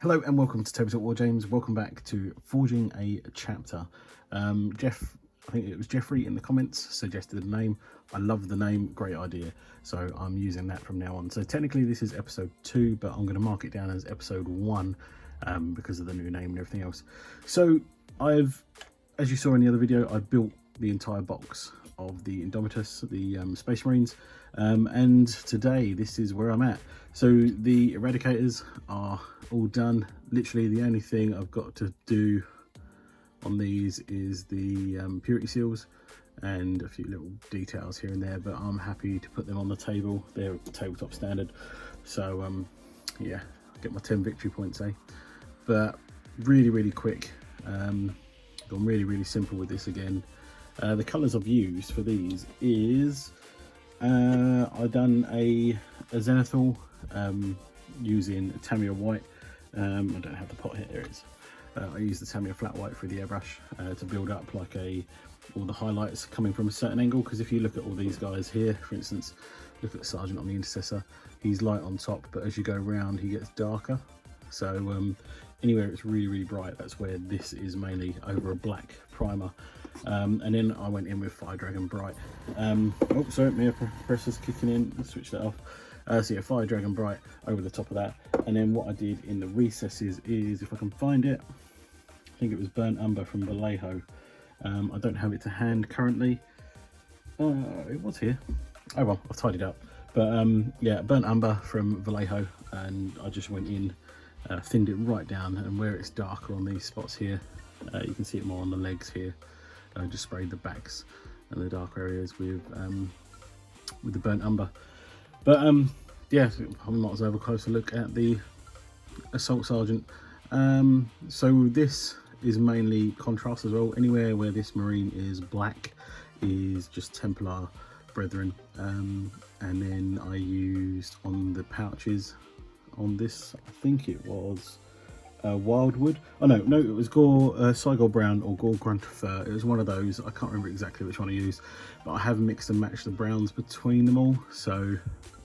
Hello and welcome to Tabletop War James. Welcome back to Forging a Chapter. Jeff, I think it was Jeffrey in the comments, suggested the name. I love the name, great idea. So I'm using that from now on. So technically this is episode 2, but I'm going to mark it down as episode 1 because of the new name and everything else. So as you saw in the other video, I built the entire box of the Indomitus, the Space Marines, and today this is where I'm at. So the eradicators are all done. Literally the only thing I've got to do on these is the purity seals and a few little details here and there, but I'm happy to put them on the table. They're tabletop standard, so yeah, get my 10 victory points, but really quick. Gone really simple with this again. The colours I've used for these is I've done a zenithal using Tamiya white. I don't have the pot here, there it is. I used the Tamiya flat white through the airbrush to build up like all the highlights coming from a certain angle, because if you look at all these guys here, for instance, look at the sergeant on the intercessor, he's light on top, but as you go around he gets darker. So anywhere it's really bright, that's where this is mainly over a black primer. And then I went in with Fire Dragon Bright. Oh, sorry, my pressure's kicking in. Let's switch that off. So yeah, Fire Dragon Bright over the top of that. And then what I did in the recesses is, if I can find it, I think it was Burnt Umber from Vallejo. I don't have it to hand currently. It was here. Oh well, I've tidied up. But yeah, Burnt Umber from Vallejo, and I just went in, thinned it right down, and where it's darker on these spots here, you can see it more on the legs here. I just sprayed the backs and the dark areas with the Burnt Umber. But yeah, I might as well have a closer look at the Assault Sergeant. So this is mainly contrast as well. Anywhere where this Marine is black is just Templar Brethren. And then I used on the pouches on this, I think it was Wildwood. Oh no, it was Cygor Brown or Gore Grunt Fur. It was one of those. I can't remember exactly which one I used, but I have mixed and matched the browns between them all, so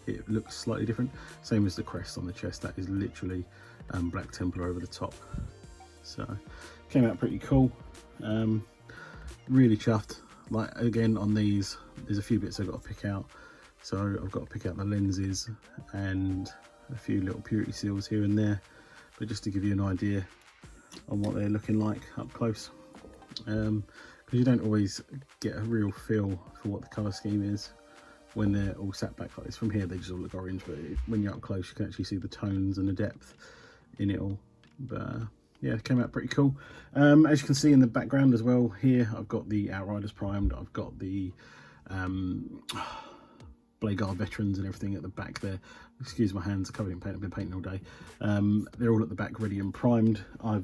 it looks slightly different. Same as the crest on the chest, that is literally Black Templar over the top. So came out pretty cool. Really chuffed. Like again on these, there's a few bits I've got to pick out. So I've got to pick out the lenses and a few little purity seals here and there. But just to give you an idea on what they're looking like up close, because you don't always get a real feel for what the colour scheme is when they're all sat back like this. From here they just all look orange, but when you're up close you can actually see the tones and the depth in it all. But yeah, it came out pretty cool. As you can see in the background as well here, I've got the Outriders primed, I've got the Blade Guard veterans and everything at the back there. Excuse my hands, covered in paint, I've been painting all day. They're all at the back ready and primed. I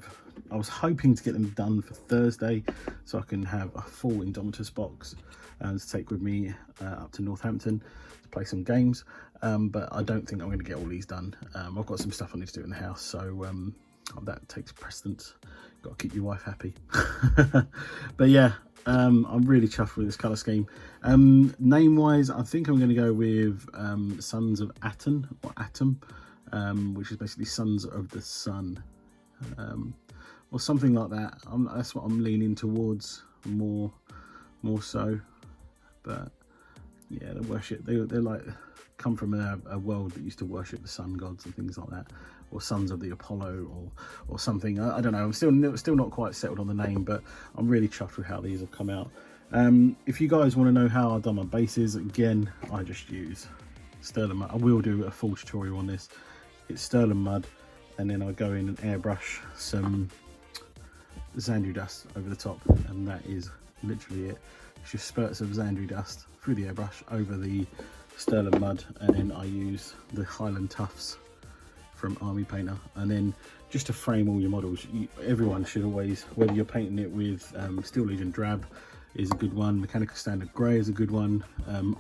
was hoping to get them done for Thursday so I can have a full Indomitus box to take with me up to Northampton to play some games, but I don't think I'm going to get all these done. I've got some stuff I need to do in the house, so that takes precedence. Got to keep your wife happy. But yeah, I'm really chuffed with this colour scheme. Name wise, I think I'm going to go with Sons of Aten, or Atom, which is basically Sons of the Sun, or something like that. That's what I'm leaning towards more so. But yeah, they worship, they're like come from a world that used to worship the sun gods and things like that, or Sons of the Apollo or something. I don't know, I'm still not quite settled on the name, but I'm really chuffed with how these have come out. If you guys want to know how I've done my bases, again, I just use Sterling Mud. I will do a full tutorial on this. It's Sterling Mud, and then I go in and airbrush some Xandri dust over the top, and that is literally it. It's just spurts of Xandri dust through the airbrush over the Sterling Mud, and then I use the Highland Tufts from Army Painter. And then just to frame all your models, everyone should always, whether you're painting it with Steel Legion Drab is a good one, Mechanical Standard Grey is a good one.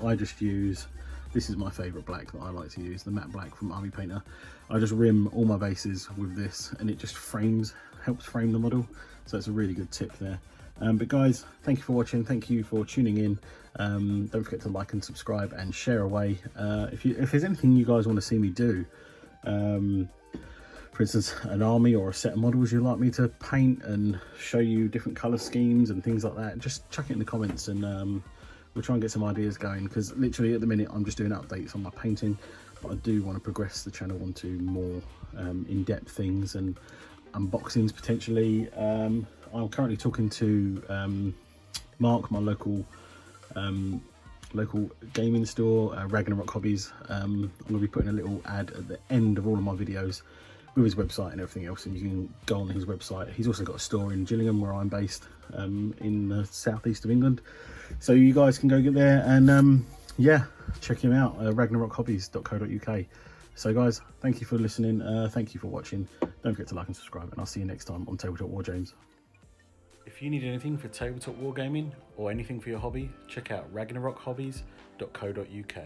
I just use, this is my favourite black that I like to use, the matte black from Army Painter. I just rim all my bases with this, and it just helps frame the model, so it's a really good tip there. But guys, thank you for watching, thank you for tuning in. Don't forget to like and subscribe and share away. If there's anything you guys want to see me do for instance, an army or a set of models you'd like me to paint and show you different colour schemes and things like that, just chuck it in the comments, and we'll try and get some ideas going, because literally at the minute I'm just doing updates on my painting, but I do want to progress the channel onto more in-depth things and unboxings potentially. I'm currently talking to Mark, my local gaming store, Ragnarok Hobbies. I'm going to be putting a little ad at the end of all of my videos with his website and everything else, and you can go on his website. He's also got a store in Gillingham, where I'm based, in the southeast of England, so you guys can go get there and yeah, check him out, ragnarokhobbies.co.uk. So guys, thank you for listening, thank you for watching, don't forget to like and subscribe, and I'll see you next time on Tabletop Wargames. If you need anything for tabletop wargaming or anything for your hobby, check out ragnarokhobbies.co.uk.